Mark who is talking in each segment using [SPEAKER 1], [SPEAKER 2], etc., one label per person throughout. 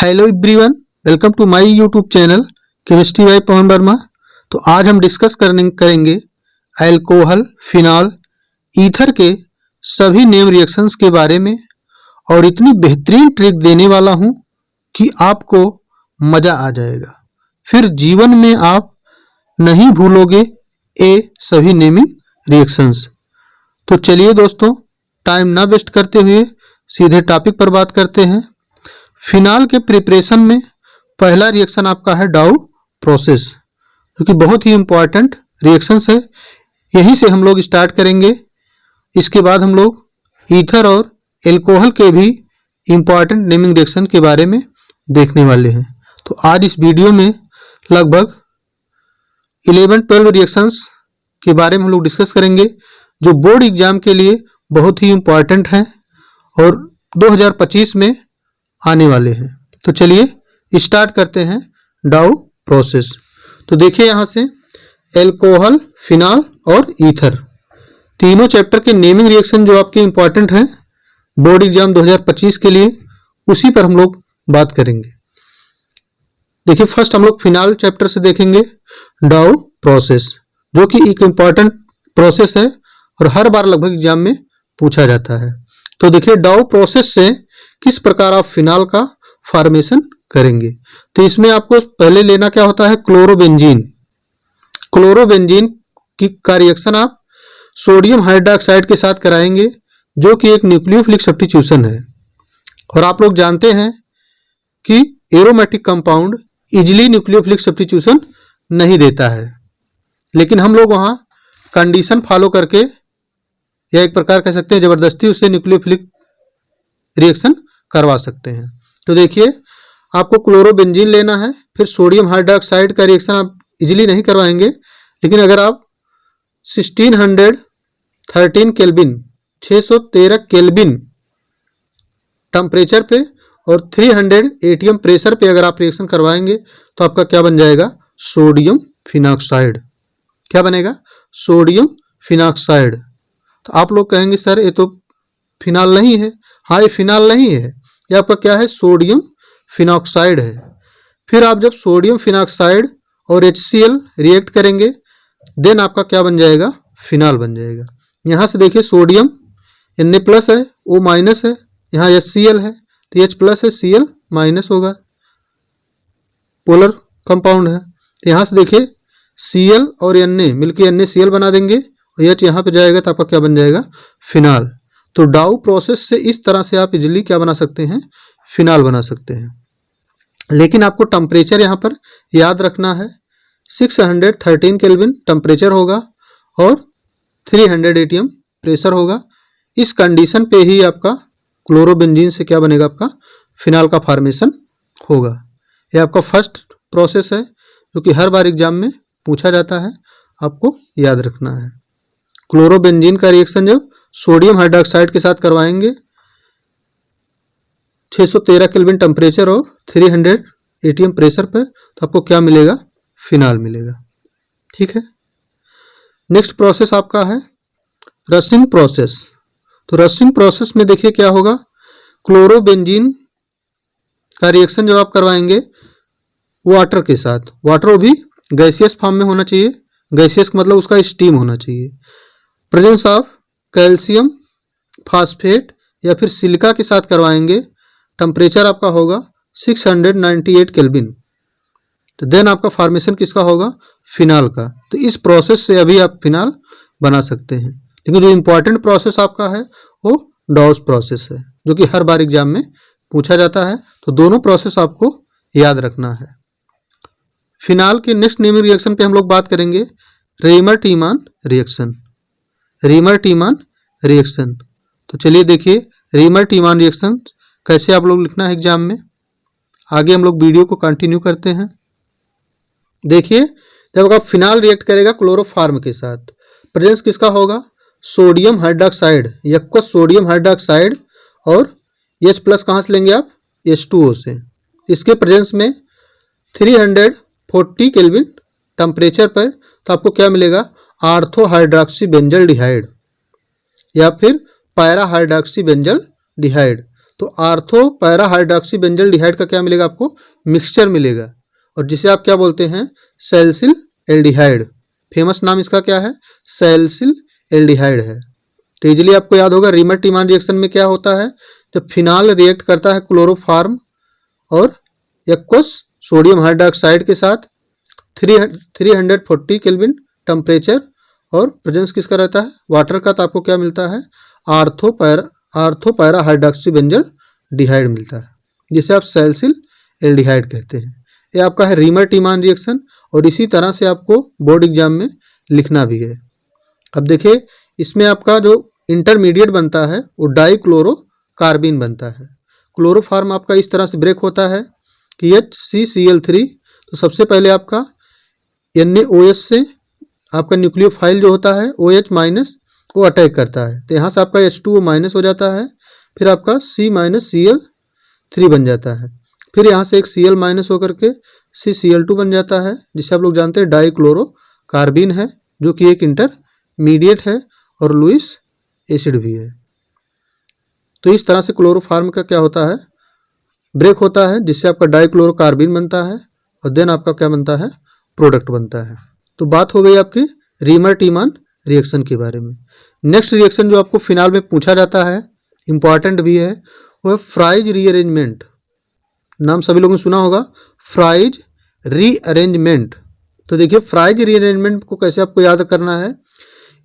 [SPEAKER 1] Hello everyone, welcome to my YouTube channel chemistry by Pawan Verma. तो आज हम डिस्कस करेंगे अल्कोहल, फिनॉल, ईथर के सभी नेम रिएक्शंस के बारे में और इतनी बेहतरीन ट्रिक देने वाला हूं कि आपको मज़ा आ जाएगा। फिर जीवन में आप नहीं भूलोगे ये सभी नेमिंग रिएक्शंस। तो चलिए दोस्तों, टाइम ना वेस्ट करते हुए सीधे टॉपिक पर बात करते हैं। फिनॉल के प्रिपरेशन में पहला रिएक्शन आपका है डाउ प्रोसेस, जो कि बहुत ही इम्पॉर्टेंट रिएक्शंस है। यहीं से हम लोग स्टार्ट करेंगे। इसके बाद हम लोग ईथर और एल्कोहल के भी इम्पॉर्टेंट नेमिंग रिएक्शन के बारे में देखने वाले हैं। तो आज इस वीडियो में लगभग 11-12 रिएक्शंस के बारे में हम लोग डिस्कस करेंगे, जो बोर्ड एग्जाम के लिए बहुत ही इम्पॉर्टेंट हैं और 2025 में आने वाले हैं। तो चलिए स्टार्ट करते हैं डाउ प्रोसेस। तो देखिए यहाँ से एल्कोहल, फिनॉल और ईथर तीनों चैप्टर के नेमिंग रिएक्शन जो आपके इम्पॉर्टेंट हैं बोर्ड एग्जाम 2025 के लिए, उसी पर हम लोग बात करेंगे। देखिए फर्स्ट हम लोग फिनॉल चैप्टर से देखेंगे डाउ प्रोसेस, जो कि एक इम्पॉर्टेंट प्रोसेस है और हर बार लगभग एग्जाम में पूछा जाता है। तो देखिए डाउ प्रोसेस से किस प्रकार आप फिनॉल का फॉर्मेशन करेंगे। तो इसमें आपको पहले लेना क्या होता है, क्लोरोबेंजीन। क्लोरोबेंजीन का रिएक्शन आप सोडियम हाइड्रोक्साइड के साथ कराएंगे, जो कि एक न्यूक्लियोफिलिक सब्स्टिट्यूशन है। और आप लोग जानते हैं कि aromatic compound easily nucleophilic substitution नहीं देता है, लेकिन हम लोग वहाँ कंडीशन फॉलो करके या एक प्रकार कह सकते हैं जबरदस्ती उससे न्यूक्लियोफिलिक रिएक्शन करवा सकते हैं। तो देखिए आपको क्लोरोबेंजीन लेना है, फिर सोडियम हाइड्रोक्साइड का रिएक्शन आप इजीली नहीं करवाएंगे, लेकिन अगर आप 1613 केल्विन 613 केल्विन टेम्परेचर पे और 300 एटीएम प्रेशर पे अगर आप रिएक्शन करवाएंगे तो आपका क्या बन जाएगा, सोडियम फिनॉक्साइड। क्या बनेगा, सोडियम फिनॉक्साइड। तो आप लोग कहेंगे सर ये तो फिनॉल नहीं है। हाँ, ये फिनॉल नहीं है, ये आपका क्या है, सोडियम फिनॉक्साइड है। फिर आप जब सोडियम फिनॉक्साइड और HCl रिएक्ट करेंगे देन आपका क्या बन जाएगा, फिनॉल बन जाएगा। यहाँ से देखिए सोडियम Na+ है, O- है, यहाँ HCl है तो H+ है, Cl- होगा, पोलर कंपाउंड है। तो यहाँ से देखिए Cl और Na मिलकर NaCl बना देंगे और H यहाँ पे जाएगा तो आपका क्या बन जाएगा, फिनॉल। तो डाउ प्रोसेस से इस तरह से आप इजीली क्या बना सकते हैं, फिनॉल बना सकते हैं। लेकिन आपको टेम्परेचर यहाँ पर याद रखना है, 613 केल्विन टेम्परेचर होगा और 300 एटीएम प्रेशर होगा। इस कंडीशन पे ही आपका क्लोरोबेंजीन से क्या बनेगा, आपका फिनॉल का फॉर्मेशन होगा। यह आपका फर्स्ट प्रोसेस है जो कि हर बार एग्जाम में पूछा जाता है, आपको याद रखना है। क्लोरोबेंजीन का रिएक्शन जब सोडियम हाइड्रोक्साइड के साथ करवाएंगे 613 केल्विन टेम्परेचर और 300 एटीएम प्रेशर पर, तो आपको क्या मिलेगा, फिनॉल मिलेगा। ठीक है। नेक्स्ट प्रोसेस आपका है रशिंग प्रोसेस। तो रशिंग प्रोसेस में देखिए क्या होगा, क्लोरोबेंजीन का रिएक्शन जब आप करवाएंगे वाटर के साथ, वाटर वो भी गैसियस फॉर्म में होना चाहिए, गैसियस मतलब उसका स्टीम होना चाहिए। प्रेजेंस ऑफ कैल्शियम फास्फेट या फिर सिलिका के साथ करवाएंगे, टेम्परेचर आपका होगा 698 केल्विन। तो देन आपका फॉर्मेशन किसका होगा, फिनॉल का। तो इस प्रोसेस से अभी आप फिनॉल बना सकते हैं। लेकिन जो इम्पोर्टेंट प्रोसेस आपका है वो डाउस प्रोसेस है, जो कि हर बार एग्जाम में पूछा जाता है। तो दोनों प्रोसेस आपको याद रखना है। फिनॉल के नेक्स्ट नेमिंग रिएक्शन पे हम लोग बात करेंगे रेमर-टीमान रिएक्शन। रेमर-टीमान रिएक्शन, तो चलिए देखिए रेमर-टीमान रिएक्शन कैसे आप लोग लिखना है एग्जाम में। आगे हम लोग वीडियो को कंटिन्यू करते हैं। देखिए जब आप फिनॉल रिएक्ट करेगा क्लोरोफॉर्म के साथ, प्रेजेंस किसका होगा, सोडियम हाइड्रोक्साइड, यक्वस सोडियम हाइड्रोक्साइड और H+ कहाँ से लेंगे आप, H2O से। इसके प्रेजेंस में 340 केल्विन टेम्परेचर पर, तो आपको क्या मिलेगा, आर्थो हाइड्रोक्सी बेंजल डिहाइड या फिर पैरा हाइड्रोक्सी बेंजल डिहाइड। तो ortho para hydroxy benzaldehyde का क्या मिलेगा आपको, मिक्सचर मिलेगा, और जिसे आप क्या बोलते हैं, सैलिसिल एल्डिहाइड। फेमस नाम इसका क्या है, सैलिसिल एल्डिहाइड है। तो इजीली आपको याद होगा रीमर टीमान रिएक्शन में क्या होता है, जब फिनाल रिएक्ट करता है क्लोरोफॉर्म और एक्वस सोडियम हाइड्रोक्साइड के साथ 340 केल्विन टेम्परेचर और प्रेजेंस किसका रहता है, वाटर का, तो आपको क्या मिलता है, आर्थो पैरा हाइड्रोक्सी बेंजल डिहाइड मिलता है, जिसे आप सैलिसिल एल्डिहाइड कहते हैं। ये आपका है रीमर टीमान रिएक्शन, और इसी तरह से आपको बोर्ड एग्जाम में लिखना भी है। अब देखिए इसमें आपका जो इंटरमीडिएट बनता है वो डाइक्लोरोकार्बिन बनता है। क्लोरोफॉर्म आपका इस तरह से ब्रेक होता है कि HCCl3, तो सबसे पहले आपका NaOH से आपका न्यूक्लियोफाइल जो होता है OH माइनस वो अटैक करता है, तो यहाँ से आपका H2O माइनस हो जाता है, फिर आपका C-Cl3 बन जाता है, फिर यहाँ से एक Cl माइनस होकर के CCl2 बन जाता है, जिसे आप लोग जानते हैं डाइक्लोरोकार्बिन है, जो कि एक इंटरमीडिएट है और लुईस एसिड भी है। तो इस तरह से क्लोरोफॉर्म का क्या होता है, ब्रेक होता है, जिससे आपका डाइक्लोरोकार्बिन बनता है, और देन आपका क्या बनता है, प्रोडक्ट बनता है। तो बात हो गई आपकी रीमर टीमान रिएक्शन के बारे में। नेक्स्ट रिएक्शन जो आपको फिनाल में पूछा जाता है, इंपॉर्टेंट भी है, वो है फ्राइज रीअरेंजमेंट। नाम सभी लोगों ने सुना होगा, फ्राइज रीअरेंजमेंट। तो देखिए फ्राइज रीअरेंजमेंट को कैसे आपको याद करना है,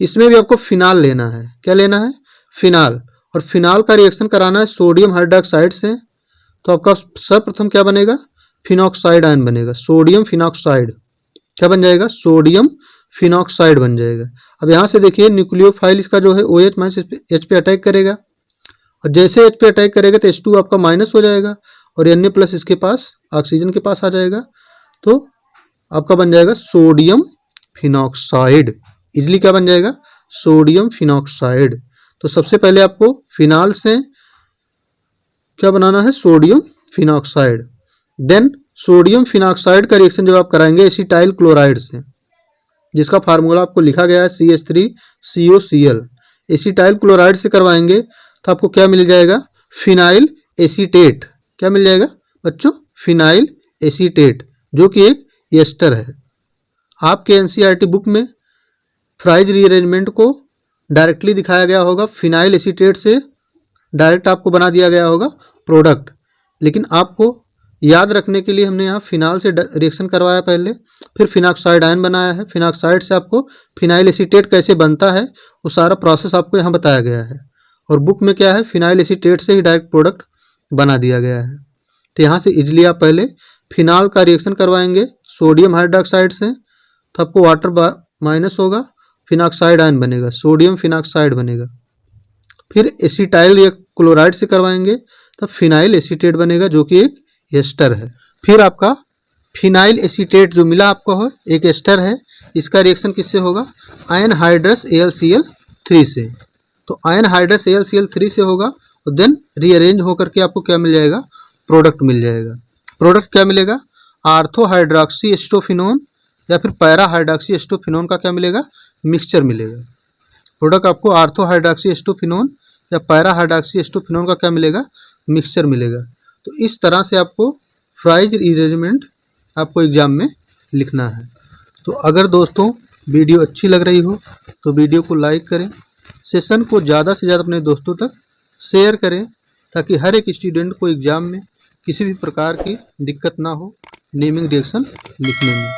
[SPEAKER 1] इसमें भी आपको फिनाल लेना है। क्या लेना है, फिनाल, और फिनाल का रिएक्शन कराना है सोडियम हाइड्रोक्साइड से। तो आपका सर्वप्रथम क्या बनेगा, फिनॉक्साइड आयन बनेगा, सोडियम फिनॉक्साइड। क्या बन जाएगा, सोडियम फिनॉक्साइड बन जाएगा। अब यहाँ से देखिए न्यूक्लियोफाइल इसका जो है OH माइनस H पे अटैक करेगा, और जैसे H पे अटैक करेगा तो H2 आपका माइनस हो जाएगा, और Na प्लस इसके पास ऑक्सीजन के पास आ जाएगा, तो आपका बन जाएगा सोडियम फिनॉक्साइड। इजली क्या बन जाएगा, सोडियम फिनॉक्साइड। तो सबसे पहले आपको फिनाल से क्या बनाना है, sodium phenoxide. Then sodium phenoxide का रिएक्शन जब आप कराएंगे एसिटाइल क्लोराइड से, जिसका फार्मूला आपको लिखा गया है CH3COCl, एसिटाइल क्लोराइड से करवाएंगे तो आपको क्या मिल जाएगा, फिनाइल एसीटेट। क्या मिल जाएगा बच्चों, फिनाइल एसीटेट, जो कि एक एस्टर है। आपके NCERT बुक में फ्राइज रीअरेंजमेंट को डायरेक्टली दिखाया गया होगा, फिनाइल एसीटेट से डायरेक्ट आपको बना दिया गया होगा प्रोडक्ट, लेकिन आपको याद रखने के लिए हमने यहाँ फिनाल से रिएक्शन करवाया पहले, फिर फिनॉक्साइड आयन बनाया है, फिनॉक्साइड से आपको फिनाइल एसीटेट कैसे बनता है वो सारा प्रोसेस आपको यहाँ बताया गया है, और बुक में क्या है, फिनाइल एसीटेट से ही डायरेक्ट प्रोडक्ट बना दिया गया है। तो यहाँ से इजली आप पहले फिनाल का रिएक्शन करवाएंगे सोडियम हाइड्रोक्साइड से, तो आपको वाटर माइनस होगा, फिनॉक्साइड आयन बनेगा, सोडियम फिनॉक्साइड बनेगा। फिर एसिटाइल क्लोराइड से करवाएंगे तब फिनाइल एसीटेट बनेगा, जो कि एक एस्टर है। फिर आपका फिनाइल एसीटेट जो मिला आपको है एक एस्टर है, इसका रिएक्शन किससे होगा, आयन हाइड्रस AlCl3 से। तो आयन हाइड्रस AlCl3 से होगा, और देन रीअरेंज होकर के आपको क्या मिल जाएगा, प्रोडक्ट मिल जाएगा। प्रोडक्ट क्या मिलेगा, आर्थो हाइड्रोक्सी एस्टोफिनोन या फिर पैरा हाइड्रोक्सी एस्टोफिनोन का क्या मिलेगा, मिक्सचर मिलेगा। प्रोडक्ट आपको आर्थो हाइड्रोक्सी एस्टोफिनोन या पैरा हाइड्रोक्सी एस्टोफिनोन का क्या मिलेगा, मिक्सचर मिलेगा। तो इस तरह से आपको फ्राइज रीअरेंजमेंट आपको एग्जाम में लिखना है। तो अगर दोस्तों वीडियो अच्छी लग रही हो तो वीडियो को लाइक करें, सेशन को ज़्यादा से ज़्यादा अपने दोस्तों तक शेयर करें, ताकि हर एक स्टूडेंट को एग्ज़ाम में किसी भी प्रकार की दिक्कत ना हो नेमिंग रिएक्शन लिखने में।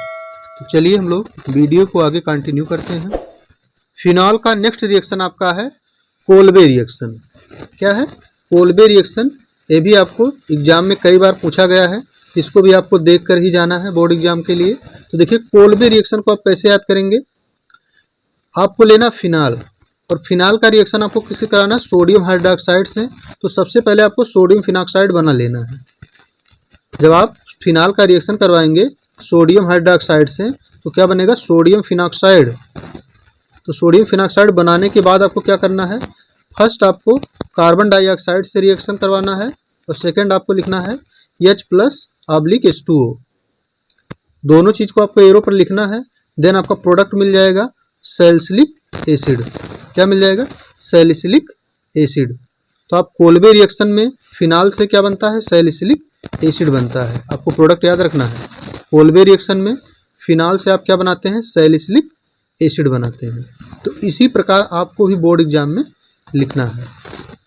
[SPEAKER 1] तो चलिए हम लोग वीडियो को आगे कंटिन्यू करते हैं। फिनॉल का नेक्स्ट रिएक्शन आपका है कोल्बे रिएक्शन। क्या है, कोल्बे रिएक्शन। ये भी आपको एग्जाम में कई बार पूछा गया है, इसको भी आपको देख कर ही जाना है बोर्ड एग्जाम के लिए। तो देखिए कोल्बे रिएक्शन को आप कैसे याद करेंगे, आपको लेना फिनाल, और फिनाल का रिएक्शन आपको किससे कराना है, सोडियम हाइड्रोक्साइड से। तो सबसे पहले आपको सोडियम फिनॉक्साइड बना लेना है। जब आप फिनाल का रिएक्शन करवाएंगे सोडियम हाइड्रोक्साइड से तो क्या बनेगा, सोडियम फिनॉक्साइड। तो सोडियम फिनॉक्साइड बनाने के बाद आपको क्या करना है, फर्स्ट आपको कार्बन डाइऑक्साइड से रिएक्शन करवाना है, और सेकंड आपको लिखना है H+H2O। दोनों चीज़ को आपको एरो पर लिखना है। देन आपका प्रोडक्ट मिल जाएगा सैलिसिलिक एसिड। क्या मिल जाएगा, सैलिसिलिक एसिड। तो आप कोल्बे रिएक्शन में फिनाल से क्या बनता है, सैलिसिलिक एसिड बनता है। आपको प्रोडक्ट याद रखना है, कोल्बे रिएक्शन में फिनाल से आप क्या बनाते हैं, सैलिसिलिक एसिड बनाते हैं। तो इसी प्रकार आपको भी बोर्ड एग्जाम में लिखना है।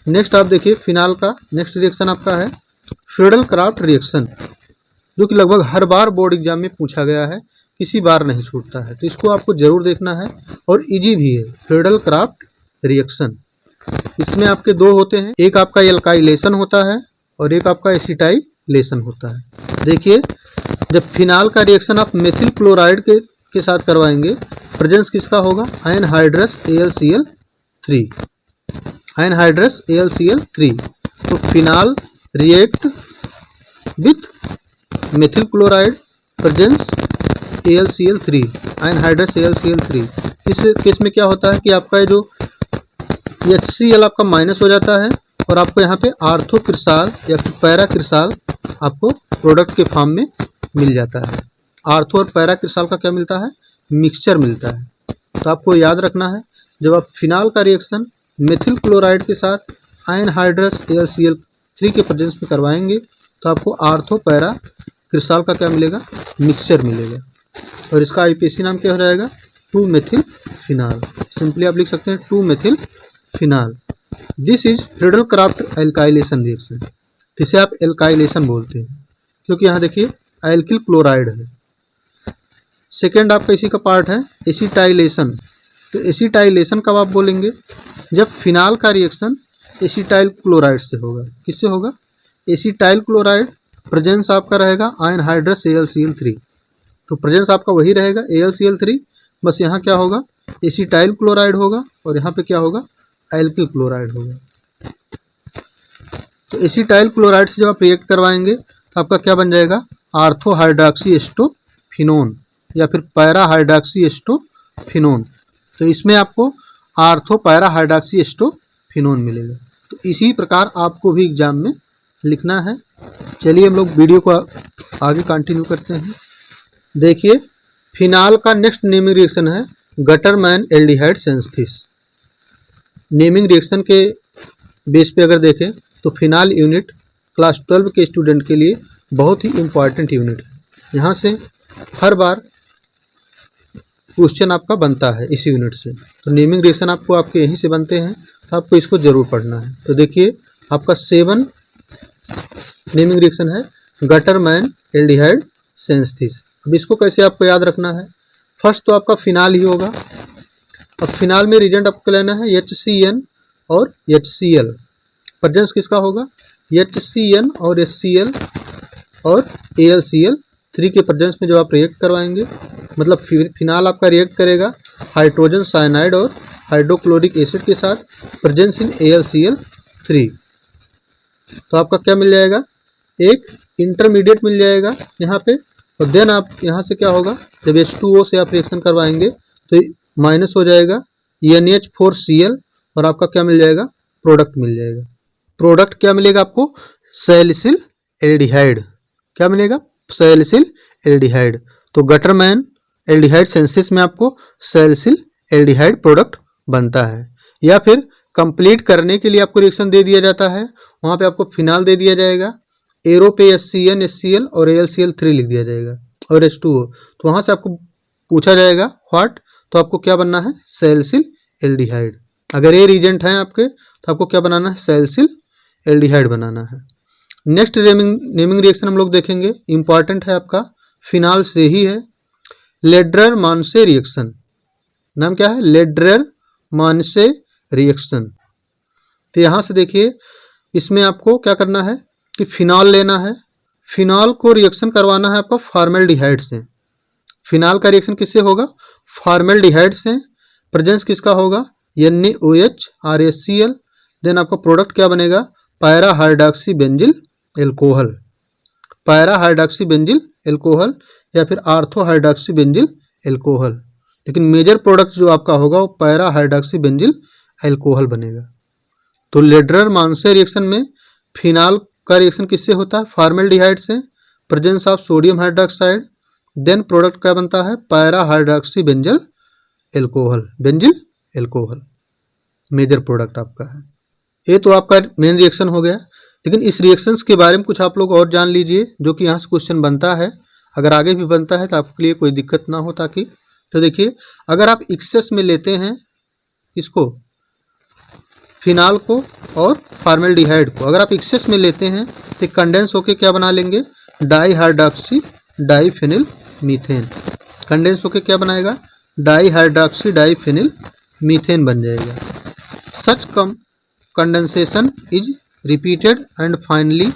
[SPEAKER 1] नेक्स्ट आप देखिए फिनाल का नेक्स्ट रिएक्शन आपका है फ्रीडल क्राफ्ट रिएक्शन, जो कि लगभग हर बार बोर्ड एग्जाम में पूछा गया है, किसी बार नहीं छूटता है, तो इसको आपको जरूर देखना है और इजी भी है। फ्रीडल क्राफ्ट रिएक्शन, इसमें आपके दो होते हैं, एक आपका एल्काइलेशन होता है और एक आपका एसिटाइलेशन होता है। देखिए जब फिनाल का रिएक्शन आप मेथिल क्लोराइड के साथ करवाएंगे, प्रेजेंस किसका होगा, एनहाइड्रस AlCl3, एनहाइड्रस AlCl3। तो phenol react with methyl chloride, presence AlCl3, anhydrous AlCl3। इस केस में क्या होता है कि आपका जो HCl आपका माइनस हो जाता है और आपको यहाँ पे आर्थो क्रिसाल या फिर पैरा क्रिसाल आपको प्रोडक्ट के फॉर्म में मिल जाता है। आर्थो और पैरा क्रिसाल का क्या मिलता है, मिक्सचर मिलता है। तो आपको याद रखना है, जब आप फिनाल का रिएक्शन मेथिल क्लोराइड के साथ एनहाइड्रस AlCl3 के प्रेजेंस में करवाएंगे तो आपको आर्थो पैरा क्रिसाल का क्या मिलेगा, मिक्सचर मिलेगा। और इसका IPAC नाम क्या हो जाएगा, 2-मेथिल फिनाल। सिंपली आप लिख सकते हैं two methyl phenol. This is Friedel Crafts alkylation reaction, जिसे आप एल्काइलेशन बोलते हैं, क्योंकि यहाँ देखिए एल्किल क्लोराइड है। सेकेंड आपका इसी का पार्ट है एसिटाइलेशन। तो एसिटाइलेशन कब आप बोलेंगे, जब फिनाल का रिएक्शन एसिटाइल क्लोराइड से होगा। किससे होगा, एसिटाइल क्लोराइड, प्रेजेंस आपका रहेगा एनहाइड्रस AlCl3। तो प्रेजेंस आपका वही रहेगा AlCl3, बस यहाँ क्या होगा, एसिटाइल क्लोराइड होगा और यहाँ पे क्या होगा, एल्किल क्लोराइड होगा। तो एसिटाइल क्लोराइड से जब आप रिएक्ट करवाएंगे तो आपका क्या बन जाएगा, आर्थो हाइड्रॉक्सी एस्टोफिनोन या फिर पैरा हाइड्रॉक्सी एस्टोफिनोन। तो इसमें आपको आर्थो पैरा हाइड्रॉक्सी एस्टोफिनोन मिलेगा। तो इसी प्रकार आपको भी एग्जाम में लिखना है। चलिए हम लोग वीडियो को आगे कंटिन्यू करते हैं। देखिए फिनाल का नेक्स्ट नेमिंग रिएक्शन है Gattermann aldehyde synthesis. Naming reaction के बेस पे अगर देखें तो फिनाल यूनिट क्लास 12 के स्टूडेंट के लिए बहुत ही इम्पॉर्टेंट यूनिट है। यहाँ से हर बार क्वेश्चन आपका बनता है इस यूनिट से। तो नेमिंग रिएक्शन आपको आपके यहीं से बनते हैं, तो आपको इसको जरूर पढ़ना है। तो देखिए आपका 7 नेमिंग रिएक्शन है गटरमैन एल्डिहाइड सिंथेसिस। अब इसको कैसे आपको याद रखना है, फर्स्ट तो आपका फिनाल ही होगा। अब फिनाल में रिएजेंट आपको लेना है HCN और HCl। प्रेजेंस किसका होगा, HCN और HCl और AlCl3 के प्रेजेंस में जब आप रिएक्ट करवाएंगे, मतलब फिनाल आपका रिएक्ट करेगा हाइड्रोजन साइनाइड और हाइड्रोक्लोरिक एसिड के साथ, प्रेजेंस इन AlCl3। तो आपका क्या मिल जाएगा, एक इंटरमीडिएट मिल जाएगा यहाँ पे। और देन आप यहाँ से क्या होगा, जब H2O से आप रिएक्शन करवाएंगे तो माइनस हो जाएगा NH4Cl और आपका क्या मिल जाएगा, प्रोडक्ट मिल जाएगा। प्रोडक्ट क्या मिलेगा आपको, सैलिसिल एल्डिहाइड। क्या मिलेगा, सैलिसिल एल्डिहाइड। तो गटरमैन एल्डिहाइड सिंथेसिस में आपको सैलिसिल एल्डिहाइड प्रोडक्ट बनता है। या फिर कंप्लीट करने के लिए आपको रिएक्शन दे दिया जाता है, वहाँ पे आपको फिनाल दे दिया जाएगा, एरो पे HCN HCl और AlCl3 लिख दिया जाएगा और H2O। तो वहाँ से आपको पूछा जाएगा व्हाट, तो आपको क्या बनना है, सैलिसिल एल्डिहाइड। अगर ये रिएजेंट हैं आपके तो आपको क्या बनाना है, सैलिसिल एल्डिहाइड बनाना है। नेक्स्ट नेमिंग रिएक्शन हम लोग देखेंगे, इंपॉर्टेंट है आपका, फिनाल से ही है, लेड्रर मानसे रिएक्शन। नाम क्या है, लेड्रर मानसे रिएक्शन। तो यहाँ से देखिए इसमें आपको क्या करना है कि फिनाल लेना है, फिनाल को रिएक्शन करवाना है आपका फॉर्मेल्डिहाइड से। फिनाल का रिएक्शन किससे होगा, फॉर्मेल्डिहाइड से। प्रेजेंस किसका होगा, NaOH और HCl। देन आपका प्रोडक्ट क्या बनेगा, para hydroxy benzyl alcohol, para hydroxy benzyl alcohol या फिर आर्थो हाइड्रॉक्सी बेंजिल एल्कोहल। लेकिन मेजर प्रोडक्ट जो आपका होगा वो पैरा हाइड्रॉक्सी बेंजिल एल्कोहल बनेगा। तो लेड्रर मानसे रिएक्शन में फिनाल का रिएक्शन किससे होता है, फॉर्मेल्डिहाइड से, presence of sodium hydroxide. Then product क्या बनता है, para hydroxy benzyl alcohol, benzyl alcohol major product आपका है। ये तो आपका मेन रिएक्शन हो गया, लेकिन इस रिएक्शंस के बारे में कुछ आप लोग और जान लीजिए, जो कि यहाँ से क्वेश्चन बनता है, अगर आगे भी बनता है तो आपके लिए कोई दिक्कत ना हो। ताकि तो देखिए, अगर आप एक्सेस में लेते हैं इसको, फिनाल को और फॉर्मेल्डिहाइड को, अगर आप एक्सेस में लेते हैं तो कंडेंस होके क्या बना लेंगे, डाईहाइड्रॉक्सी डाईफेनिल मीथेन। कंडेंस होके क्या बनाएगा, डाईहाइड्रॉक्सी डाईफेनिल मीथेन बन जाएगा। Such condensation is repeated and finally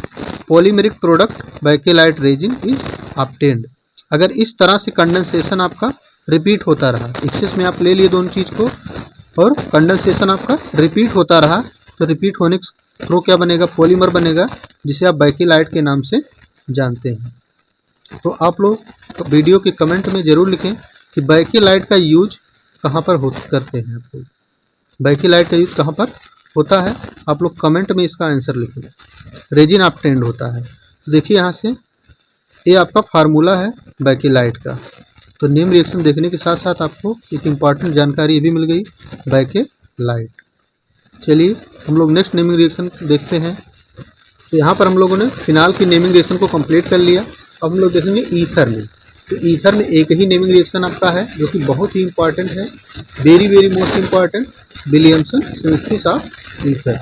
[SPEAKER 1] polymeric product bakelite resin is obtained. अगर इस तरह से कंडेंसेशन आपका रिपीट होता रहा, एक्सेस में आप ले लिए दोनों चीज़ को और कंडेंसेशन आपका रिपीट होता रहा, तो रिपीट होने के थ्रू क्या बनेगा, पॉलीमर बनेगा, जिसे आप बैकेलाइट के नाम से जानते हैं। तो आप लोग वीडियो के कमेंट में ज़रूर लिखें कि बैकेलाइट का यूज कहाँ पर करते हैं। आप लोग बैकेलाइट का यूज कहाँ पर होता है, आप लोग कमेंट में इसका आंसर लिखें। रेजिन ऑब्टेन्ड होता है। तो देखिए यहाँ से ये आपका फार्मूला है बैकेलाइट का। तो नेम रिएक्शन देखने के साथ साथ आपको एक इम्पॉर्टेंट जानकारी ये भी मिल गई, बैकेलाइट। चलिए हम लोग नेक्स्ट नेमिंग रिएक्शन देखते हैं। तो यहाँ पर हम लोगों ने फिनाल की नेमिंग रिएक्शन को कंप्लीट कर लिया। अब हम लोग देखेंगे ईथर में। तो ईथर में एक ही नेमिंग रिएक्शन आपका है जो कि बहुत ही इंपॉर्टेंट है, very most important, Williamson synthesis of ether.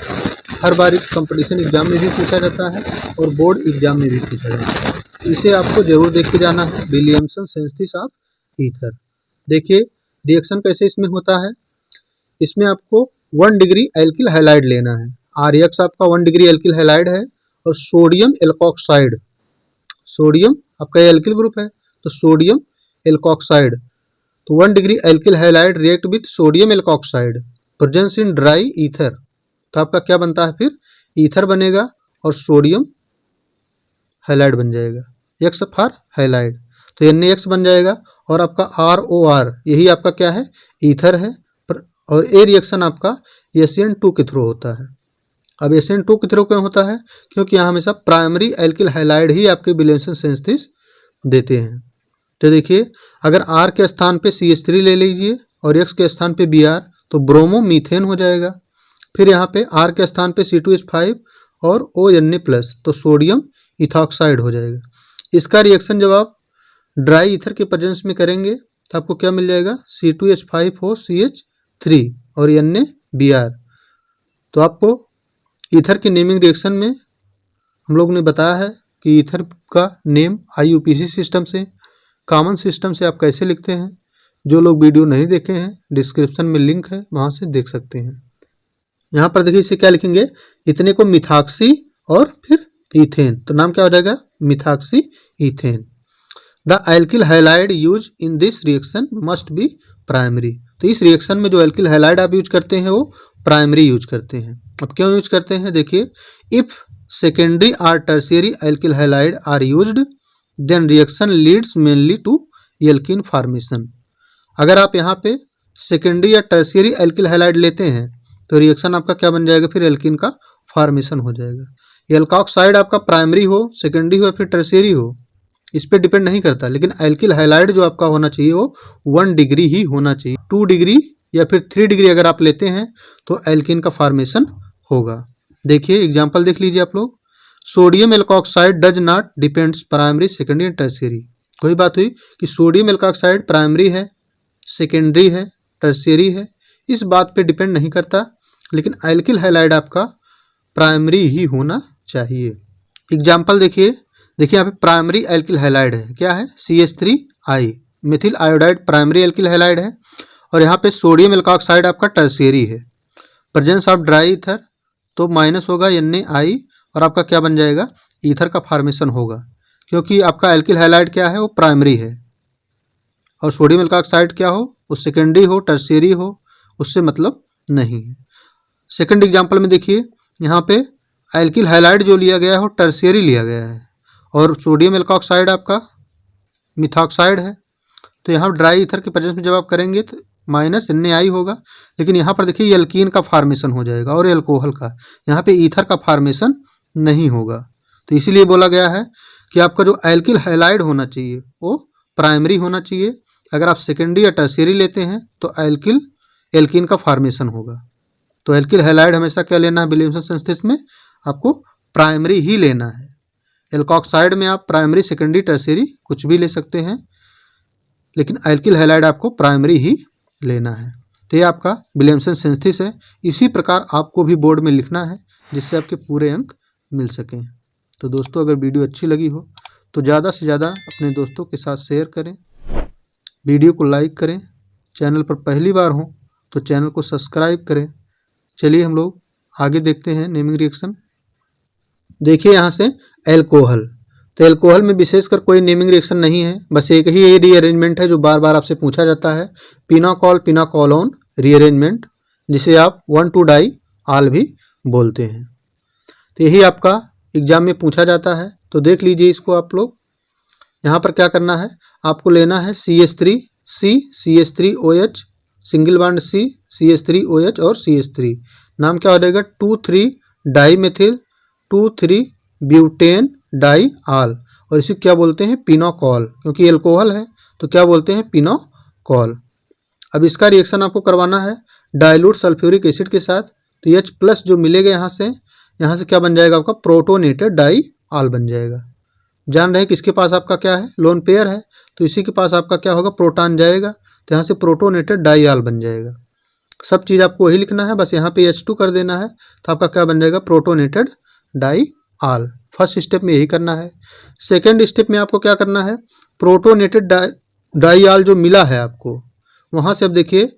[SPEAKER 1] हर बार इस कंपटीशन एग्जाम में भी पूछा जाता है और बोर्ड एग्जाम में भी पूछा जाता है, इसे आपको जरूर देख के जाना है, विलियमसन सिंथेसिस ऑफ ईथर। देखिए रिएक्शन कैसे इसमें होता है। इसमें आपको 1 डिग्री एल्किल हैलाइड लेना है। RX आपका 1 डिग्री एल्किल हैलाइड है और सोडियम एल्कोक्साइड, सोडियम आपका एल्किल ग्रुप है तो सोडियम एल्कोक्साइड, तो 1 degree alkyl halide react with sodium alkoxide presence in dry ether. तो आपका क्या बनता है, फिर ईथर बनेगा और सोडियम हैलाइड बन जाएगा, X फॉर हैलाइड, तो NaX बन जाएगा और आपका ROR यही आपका क्या है, ईथर है। और ये रिएक्शन आपका SN2 के थ्रू होता है। अब SN2 के थ्रू क्यों होता है, क्योंकि यहाँ हमेशा प्राइमरी एल्किल हैलाइड ही आपके विलियमसन सिंथेसिस देते हैं। तो देखिए अगर R के स्थान पे CH3 ले लीजिए और X के स्थान पे Br, तो ब्रोमो मीथेन हो जाएगा। फिर यहाँ पे R के स्थान पे C2H5 और ONA+, तो सोडियम इथॉक्साइड हो जाएगा। इसका रिएक्शन जब आप ड्राई ईथर के प्रेजेंस में करेंगे तो आपको क्या मिल जाएगा, C2H5O CH3 और NaBr। तो आपको ईथर की नेमिंग रिएक्शन में हम लोग ने बताया है कि ईथर का नेम IUPAC सिस्टम से, कॉमन सिस्टम से आप कैसे लिखते हैं। जो लोग वीडियो नहीं देखे हैं डिस्क्रिप्शन में लिंक है, वहाँ से देख सकते हैं। यहाँ पर देखिए इसे क्या लिखेंगे, इतने को मिथॉक्सी और फिर ईथेन, तो नाम क्या हो जाएगा, methoxy ethane. The alkyl halide use in this reaction must be primary. तो इस रिएक्शन में जो एल्किल हैलाइड आप यूज करते हैं वो प्राइमरी यूज करते हैं। अब क्यों यूज करते हैं, देखिए इफ सेकेंडरी और tertiary alkyl halide are used then reaction leads mainly to alkene formation. अगर आप यहाँ पे सेकेंडरी या टर्शियरी एल्किल हैलाइड लेते हैं तो रिएक्शन आपका क्या बन जाएगा, फिर एल्कीन का फॉर्मेशन हो जाएगा। एल्कोक्साइड आपका प्राइमरी हो, सेकेंडरी हो या फिर टर्शियरी हो, इस पर डिपेंड नहीं करता, लेकिन एल्किल हैलाइड जो आपका होना चाहिए वो 1 डिग्री ही होना चाहिए। 2 डिग्री या फिर 3 डिग्री अगर आप लेते हैं तो एल्कीन का फॉर्मेशन होगा। देखिए एग्जांपल देख लीजिए आप लोग, sodium alkoxide does not depends primary secondary and tertiary. कोई बात हुई कि सोडियम एल्कोक्साइड प्राइमरी है, सेकेंडरी है, टर्शियरी है, इस बात पे डिपेंड नहीं करता, लेकिन एल्किल हैलाइड आपका प्राइमरी ही होना चाहिए। एग्जाम्पल देखिए यहाँ पे प्राइमरी एल्किल हैलाइड है, क्या है, CH3I methyl iodide primary alkyl halide है, और यहाँ पे सोडियम एल्कोक्साइड आपका टर्शियरी है। प्रेजेंस ऑफ ड्राई ईथर तो माइनस होगा Na और आपका क्या बन जाएगा, ईथर का फॉर्मेशन होगा, क्योंकि आपका एल्किल हैलाइड क्या है, वो प्राइमरी है। और सोडियम एल्कोक्साइड क्या हो, वो सेकेंडरी हो, टर्शियरी हो, उससे मतलब नहीं है। सेकंड एग्जांपल में देखिए यहाँ पे एल्किल हैलाइड जो लिया गया है वो टर्शियरी लिया गया है और सोडियम एल्कोक्साइड आपका मिथॉक्साइड है। तो यहाँ ड्राई ईथर के प्रेजेंस में जब आप करेंगे तो माइनस Na होगा, लेकिन यहाँ पर देखिए एल्कीन का फॉर्मेशन हो जाएगा और एल्कोहल का, यहाँ पे ईथर का फॉर्मेशन नहीं होगा। तो इसीलिए बोला गया है कि आपका जो एल्किल हैलाइड होना चाहिए वो प्राइमरी होना चाहिए। अगर आप सेकेंडरी या टर्शियरी लेते हैं तो एल्कीन का फॉर्मेशन होगा। तो एल्किल हैलाइड हमेशा क्या लेना है विलियमसन सिंथेसिस में, आपको प्राइमरी ही लेना है। एल्कोक्साइड में आप प्राइमरी सेकेंडरी टर्शियरी कुछ भी ले सकते हैं, लेकिन एल्किल हैलाइड आपको प्राइमरी ही लेना है। तो ये आपका विलियमसन सिंथेसिस है। इसी प्रकार आपको भी बोर्ड में लिखना है जिससे आपके पूरे अंक मिल सकें। तो दोस्तों अगर वीडियो अच्छी लगी हो तो ज़्यादा से ज़्यादा अपने दोस्तों के साथ शेयर करें, वीडियो को लाइक करें, चैनल पर पहली बार हो तो चैनल को सब्सक्राइब करें। चलिए हम लोग आगे देखते हैं नेमिंग रिएक्शन। देखिए यहाँ से एल्कोहल, तो एल्कोहल में विशेषकर कोई नेमिंग रिएक्शन नहीं है, बस एक ही ये रीअरेंजमेंट है जो बार बार आपसे पूछा जाता है, पिनोकॉल पिनोकोलोन रीअरेंजमेंट, जिसे आप 1,2-डाई आल भी बोलते हैं। तो यही आपका एग्जाम में पूछा जाता है। तो देख लीजिए इसको आप लोग। यहाँ पर क्या करना है, आपको लेना है CH3C CH3OH single bond C CH3OH और CH3, नाम क्या हो जाएगा 2,3-डाई मेथिल 2,3-ब्यूटेन डाई आल, और इसे क्या बोलते हैं पिनोकॉल, क्योंकि एल्कोहल है तो क्या बोलते हैं पिनोकॉल। अब इसका रिएक्शन आपको करवाना है डाइल्यूट सल्फ्यूरिक एसिड के साथ। तो H+ जो मिलेगा यहाँ से क्या बन जाएगा आपका प्रोटोनेटेड डाई आल बन जाएगा। जान रहे हैं किसके पास आपका क्या है, लोन पेयर है, तो इसी के पास आपका क्या होगा प्रोटॉन जाएगा, तो यहाँ से प्रोटोनेटेड डाई आल बन जाएगा। सब चीज़ आपको वही लिखना है, बस यहाँ पे H2 कर देना है तो आपका क्या बन जाएगा प्रोटोनेटेड डाई आल। फर्स्ट स्टेप में यही करना है। सेकेंड स्टेप में आपको क्या करना है, प्रोटोनेटेड डाई आल जो मिला है आपको वहाँ से अब देखिए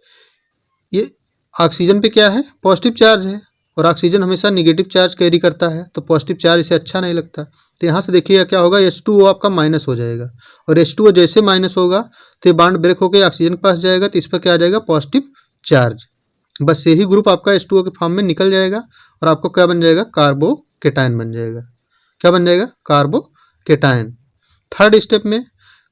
[SPEAKER 1] ये ऑक्सीजन पे क्या है पॉजिटिव चार्ज है, और ऑक्सीजन हमेशा निगेटिव चार्ज कैरी करता है, तो पॉजिटिव चार्ज इसे अच्छा नहीं लगता। तो यहाँ से देखिए क्या होगा H2O आपका माइनस हो जाएगा, और H2O जैसे माइनस होगा तो ये बॉन्ड ब्रेक होकर ऑक्सीजन के पास जाएगा, तो इस पर क्या आ जाएगा पॉजिटिव चार्ज। बस यही ग्रुप आपका H2O के फॉर्म में निकल जाएगा और आपको क्या बन जाएगा कार्बोकेटायन बन जाएगा। क्या बन जाएगा कार्बोकेटायन। थर्ड स्टेप में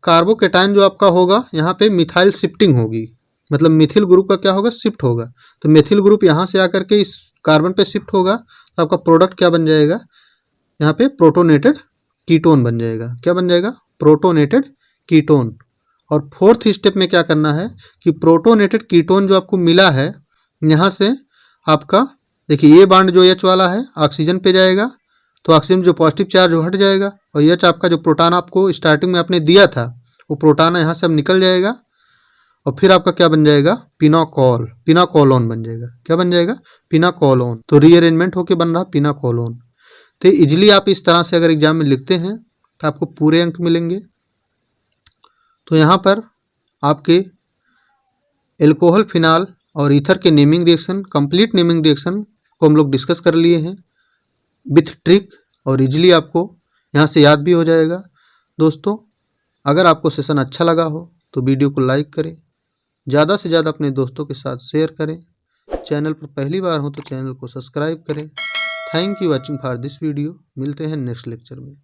[SPEAKER 1] कार्बोकेटायन जो आपका होगा यहाँ पे मिथाइल शिफ्टिंग होगी, मतलब मिथिल ग्रुप का क्या होगा शिफ्ट होगा, तो मिथिल ग्रुप यहाँ से आकर के इस कार्बन पे शिफ्ट होगा, तो आपका प्रोडक्ट क्या बन जाएगा यहाँ पे प्रोटोनेटेड कीटोन बन जाएगा। क्या बन जाएगा प्रोटोनेटेड कीटोन। और फोर्थ स्टेप में क्या करना है कि प्रोटोनेटेड कीटोन जो आपको मिला है यहाँ से आपका देखिए ये बॉन्ड जो H वाला है ऑक्सीजन पे जाएगा, तो ऑक्सीजन जो पॉजिटिव चार्ज वो हट जाएगा, और H आपका जो प्रोटॉन आपको स्टार्टिंग में आपने दिया था वो प्रोटॉन यहाँ से अब निकल जाएगा, और फिर आपका क्या बन जाएगा पिनोकोलोन बन जाएगा। क्या बन जाएगा पिनोकोलोन। तो रीअरेंजमेंट होके बन रहा पिनोकोलोन। तो इजिली आप इस तरह से अगर एग्जाम में लिखते हैं तो आपको पूरे अंक मिलेंगे। तो यहाँ पर आपके एल्कोहल फिनाल और ईथर के naming reaction, complete naming reaction को हम लोग डिस्कस कर लिए हैं विथ ट्रिक, और इजिली आपको यहाँ से याद भी हो जाएगा। दोस्तों अगर आपको सेशन अच्छा लगा हो तो वीडियो को लाइक करें, ज़्यादा से ज़्यादा अपने दोस्तों के साथ शेयर करें, चैनल पर पहली बार हो तो चैनल को सब्सक्राइब करें। Thank you watching for this video. मिलते हैं नेक्स्ट लेक्चर में।